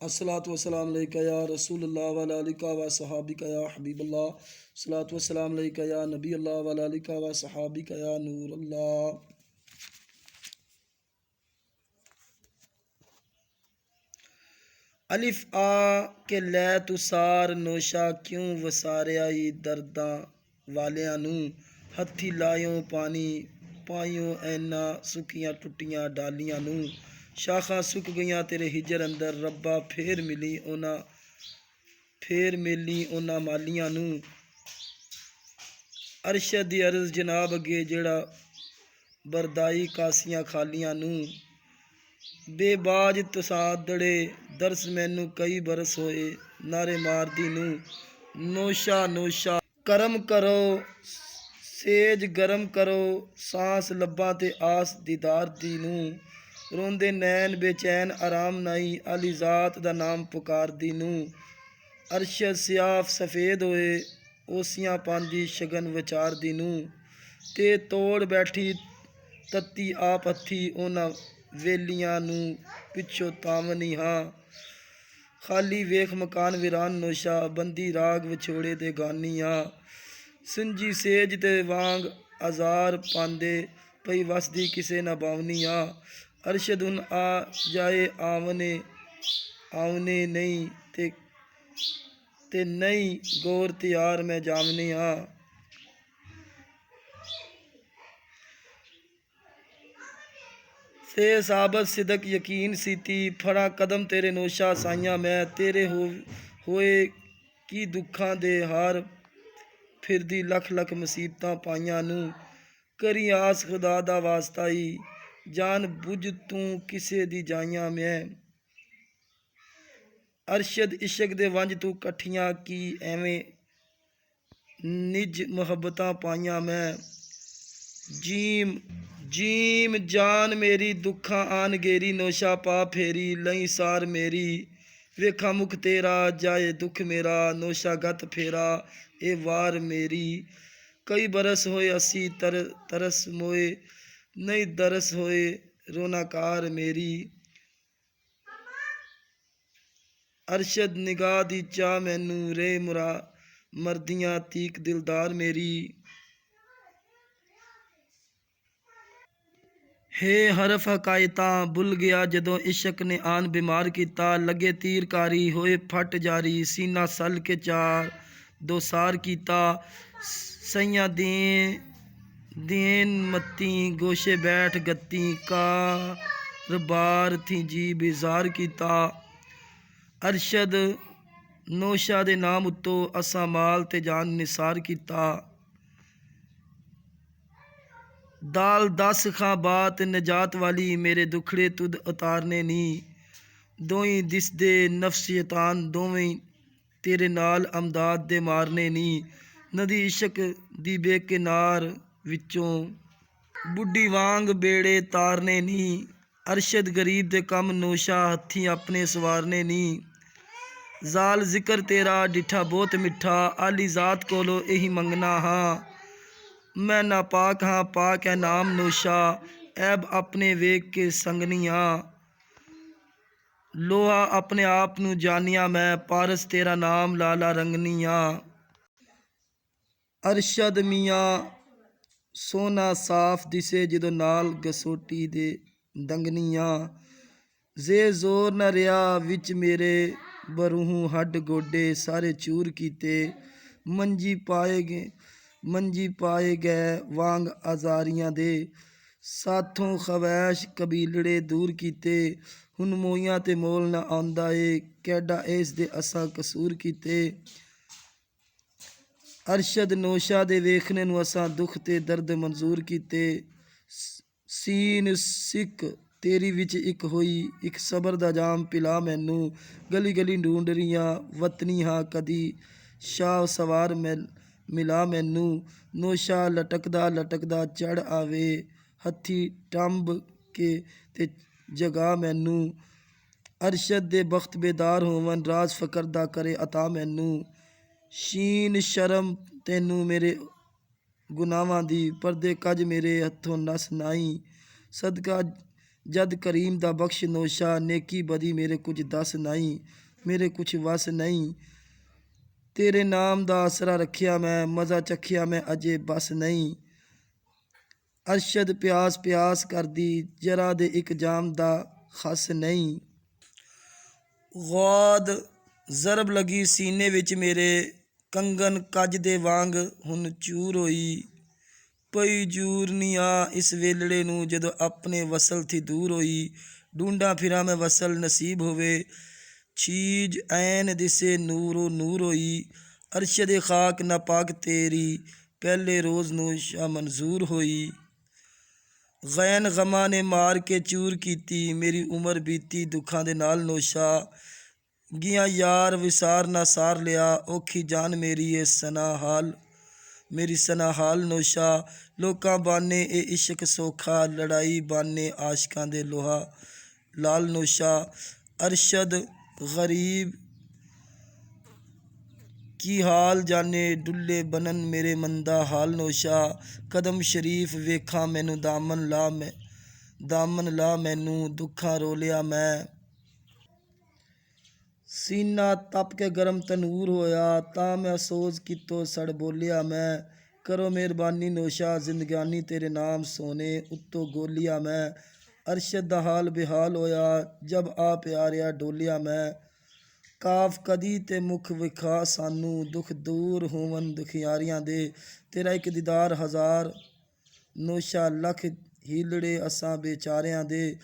अस्सलातु वस्सलाम अलैका या रसूलुल्लाह व अला आलिका व सहाबिका या हबीबल्लाह। अस्सलातु वस्सलाम अलैका या नबी अल्लाह व अला आलिका व सहाबिका या नूर अल्लाह। अलिफ आ के लै तुसार नोशा क्यों वसारिया दर्दां वालियां नूं, हत्थी लायों पानी पाइयों ऐना सुखियां टुटियां डालियां नूं। शाखां सुक गईयां तेरे हिजर अंदर रब्बा फेर मिली उन्हां मालियां नूं। अरशद दी अर्ज़ जनाब अगे जेड़ा बरदाई कासियां खालियां नूं। बेबाज तसादड़े दरस मैनू कई बरस होए नारे मारदी नूं। नोशा नोशा करम करो सेज गरम करो सांस लब्बां ते आस दीदार दी नूं। रोंदे नैन बेचैन आराम नाई अली ज़ात दा नाम पुकारदी नूं। अरशद सियाफ सफ़ेद होए ओसियां पांदी शगन विचारदी नूं। ते तोड़ बैठी तत्ती आप हत्थी उन्हां वेलियां नूं पिछों तावनी हां। खाली वेख मकान वीरान नोशा बंदी राग विछोड़े दे गानी हां। सुंजी सेज ते वांग आज़ार पांदे पई वसदी किसे ना बावनी हां। अरशद हुन आ जाए आवने नहीं ते नहीं गौर त्यार मैं जावनी हां। ते साबत सिदक यकीन सीती फड़ा कदम तेरे नोशा साइयां मैं तेरे होए की दुखां दे हार फिरदी लख लख मुसीबतां पाइयां नूं। करी आस खुदा दा वास्ताई जान बुझ तू किसे दी जाइयां मैं। अरशद इश्क दे वंज तू कट्ठियां की एवें निज मुहब्बतां पाइयां मैं। जीम जान मेरी दुखां आन गेरी नोशा पा फेरी लई सार मेरी। वेखा मुख तेरा जाए दुख मेरा नोशा गत फेरा ए वार मेरी। कई बरस होए असी तरस मोए नहीं दरस होए रोनाकार मेरी। अरशद निगाह दी चाह मैनू रे मरदियां तीक दिलदार मेरी। हे हरफ हकायतां भुल गया जदों इश्क ने आन बीमार कीता। लगे तीरकारी होए फट जारी सीना सल के चार दो सार कीता। सैयां देन मत्ती गोशे बैठ गत्ती कारबार थी जी बेजार कीता। अरशद नोशा दे नाम उत्तो असां माल ते जान निसार कीता। दाल दस खां बात नजात वाली मेरे दुखड़े तुद उतारने नी। दोई दिसदे नफ्स शैतान दोवें तेरे नाल अमदाद दे मारने नी। नदी इश्क दी बेकिनार विचों बुढ़ी वांग बेड़े तारने नी। अरशद गरीब दे कम नोशा हत्थी अपने सवारने नी। जाल जिक्र तेरा डिठा बहुत मिठा आली ज़ात कोलो यही मंगना हां। मैं नापाक हाँ पाक है नाम नोशा ऐब अपने वेख के संगनी हाँ। लोहा अपने आप नू जानिया मैं पारस तेरा नाम लाला रंगनी हाँ। अरशद मियाँ सोना साफ दिसे जदों नाल गसोटी दे दंगनी हाँ। जे जोर न रिया विच मेरे बरूहों हड्ड गोडे सारे चूर कीते। मंजी पाए गए वांग आज़ारियां दे साथों खवैश कबीलड़े दूर कीते। हुन मोइयां ते मोल न आंदा ए कैडा इस दे असां कसूर कीते। अरशद नोशा दे वेखने नूं असां दुख ते दर्द मंजूर कीते। सीन सिक तेरी विच इक होई इक सबर दा जाम पिला मैनू। गली गली ढूंढरियां वतनी हाँ कदी शाह सवार मिला मैनू। नोशा लटकदा चढ़ आवे हत्थी टंब के ते जगा मैनू। अरशद दे बख्त बेदार होवन राज फकर दा करे अता मैनू। शीन शर्म तैनू मेरे गुनाहां दी परदे कज मेरे हत्थों नस नाई। सदका ਜਦ ਕਰੀਮ ਦਾ ਬਖਸ਼ ਨੋਸ਼ਾ, ਨੇਕੀ ਬਦੀ ਮੇਰੇ ਕੁਝ ਦੱਸ ਨਹੀਂ, ਮੇਰੇ ਕੁਛ ਵਸ ਨਹੀਂ। ਤੇਰੇ ਨਾਮ ਦਾ ਆਸਰਾ ਰੱਖਿਆ ਮੈਂ, ਮਜ਼ਾ ਚੱਖਿਆ ਮੈਂ ਅਜੇ ਬਸ ਨਹੀਂ। ਅਰਸ਼ਦ ਪਿਆਸ ਪਿਆਸ ਕਰਦੀ, ਜਰਾ ਦੇ ਇੱਕ ਜਾਮ ਦਾ ਖਸ ਨਹੀਂ। ਗੌਦ ਜ਼ਰਬ ਲੱਗੀ ਸੀਨੇ ਵਿੱਚ ਮੇਰੇ, ਕੰਗਨ ਕੱਜ ਦੇ ਵਾਂਗ ਹੁਣ ਚੂਰ ਹੋਈ। ਪਈ ਜੂਰ ਨੀ ਆ ਇਸ ਵੇਲੜੇ ਨੂੰ, ਜਦੋਂ ਆਪਣੇ ਵਸਲ ਥੀ ਦੂਰ ਹੋਈ। ਢੂੰਡਾਂ ਫਿਰਾਂ ਮੈਂ ਵਸਲ ਨਸੀਬ ਹੋਵੇ, ਚੀਜ਼ ਐਨ ਦਿਸੇ ਨੂਰੋ ਨੂਰ ਹੋਈ। ਅਰਸ਼ਦ ਖਾਕ ਨਾਪਾਕ ਤੇਰੀ, ਪਹਿਲੇ ਰੋਜ਼ ਨੋਸ਼ਾ ਮਨਜ਼ੂਰ ਹੋਈ। ਗੈਨ ਗਮਾਂ ਨੇ ਮਾਰ ਕੇ ਚੂਰ ਕੀਤੀ, ਮੇਰੀ ਉਮਰ ਬੀਤੀ ਦੁੱਖਾਂ ਦੇ ਨਾਲ ਨੋਸ਼ਾ। ਗਿਆ ਯਾਰ ਵਿਸਾਰ ਨਾ ਸਾਰ ਲਿਆ, ਔਖੀ ਜਾਨ ਮੇਰੀ ਏ ਸਨਾ ਹਾਲ, ਮੇਰੀ ਸਨਾ ਹਾਲ ਨੋਸ਼ਾ। ਲੋਕਾਂ ਬਾਨੇ ਇਹ ਇਸ਼ਕ ਸੌਖਾ, ਲੜਾਈ ਬਾਨੇ ਆਸ਼ਕਾਂ ਦੇ ਲੋਹਾ ਲਾਲ ਨੋਸ਼ਾ। ਅਰਸ਼ਦ ਗਰੀਬ ਕੀ ਹਾਲ ਜਾਨੇ, ਡੁੱਲੇ ਬਨਨ ਮੇਰੇ ਮੰਦਾ ਹਾਲ ਨੋਸ਼ਾ। ਕਦਮ ਸ਼ਰੀਫ ਵੇਖਾਂ ਮੈਨੂੰ, ਦਾਮਨ ਲਾ ਮੈਨੂੰ, ਦੁੱਖਾਂ ਰੋਲਿਆ ਮੈਂ। ਸੀਨਾ ਤਪ ਕੇ ਗਰਮ ਤਨੂਰ ਹੋਇਆ, ਤਾਂ ਮੈਂ ਅਫਸੋਸ ਕਿਤੋਂ ਸੜ ਬੋਲਿਆ ਮੈਂ। ਕਰੋ ਮਿਹਰਬਾਨੀ ਨੋਸ਼ਾ, ਜ਼ਿੰਦਗਾਨੀ ਤੇਰੇ ਨਾਮ ਸੋਨੇ, ਉੱਤੋਂ ਗੋਲਿਆ ਮੈਂ। ਅਰਸ਼ਦ ਦਾ ਹਾਲ ਬੇਹਾਲ ਹੋਇਆ, ਜਬ ਆ ਪਿਆਰਿਆ ਡੋਲਿਆ ਮੈਂ। ਕਾਫ ਕਦੀ ਤੇ ਮੁਖ ਵਿਖਾ ਸਾਨੂੰ, ਦੁੱਖ ਦੂਰ ਹੋਵਨ ਦੁਖਿਆਰੀਆਂ ਦੇ। ਤੇਰਾ ਇੱਕ ਦੀਦਾਰ ਹਜ਼ਾਰ ਨੋਸ਼ਾ, ਲੱਖ ਹੀਲੜੇ ਅਸਾਂ ਬੇਚਾਰਿਆਂ ਦੇ।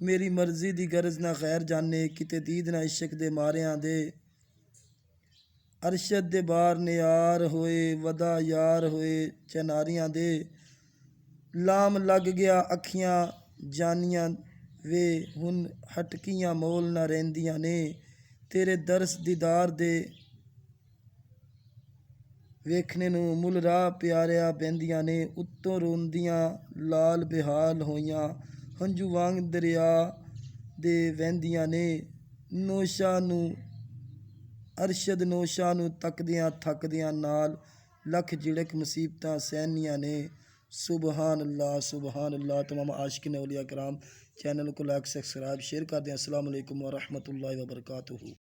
ਮੇਰੀ ਮਰਜ਼ੀ ਦੀ ਗਰਜ਼ ਨਾ ਗੈਰ ਜਾਣੇ, ਕਿਤੇ ਦੀਦ ਨਾ ਇਸ਼ਕ ਦੇ ਮਾਰਿਆਂ ਦੇ। ਅਰਸ਼ਦ ਦੇ ਬਾਰ ਨਿਆਰ ਹੋਏ, ਵਦਾ ਯਾਰ ਹੋਏ ਚਨਾਰੀਆਂ ਦੇ। ਲਾਮ ਲੱਗ ਗਿਆ ਅੱਖੀਆਂ ਜਾਨੀਆਂ ਵੇ, ਹੁਣ ਹਟਕੀਆਂ ਮੋਲ ਨਾ ਰਹਿੰਦੀਆਂ ਨੇ। ਤੇਰੇ ਦਰਸ ਦੀਦਾਰ ਦੇ ਵੇਖਣੇ ਨੂੰ, ਮੁੱਲ ਰਾਹ ਪਿਆਰਿਆ ਬਹਿੰਦੀਆਂ ਨੇ। ਉੱਤੋਂ ਰੋਂਦੀਆਂ ਲਾਲ ਬੇਹਾਲ ਹੋਈਆਂ, ਹੰਝੂ ਵਾਂਗ ਦਰਿਆ ਦੇ ਵਹਿੰਦੀਆਂ ਨੇ। ਨੋਸ਼ਾ ਨੂੰ ਅਰਸ਼ਦ ਨੋਸ਼ਾ ਨੂੰ ਤੱਕਦਿਆਂ ਥੱਕਦਿਆਂ ਨਾਲ, ਲੱਖ ਝਿੜਕ ਮੁਸੀਬਤਾਂ ਸਹਿਨੀਆਂ ਨੇ। ਸੁਬਹਾਨ ਅੱਲਾਹ ਸੁਬਹਾਨ ਅੱਲਾਹ। तमाम आशिकीन औलिया कराम चैनल को लाइक सब्सक्राइब शेयर कर दें। अस्सलाम वालेकुम व रहमतुल्लाहि व बरकातुहू।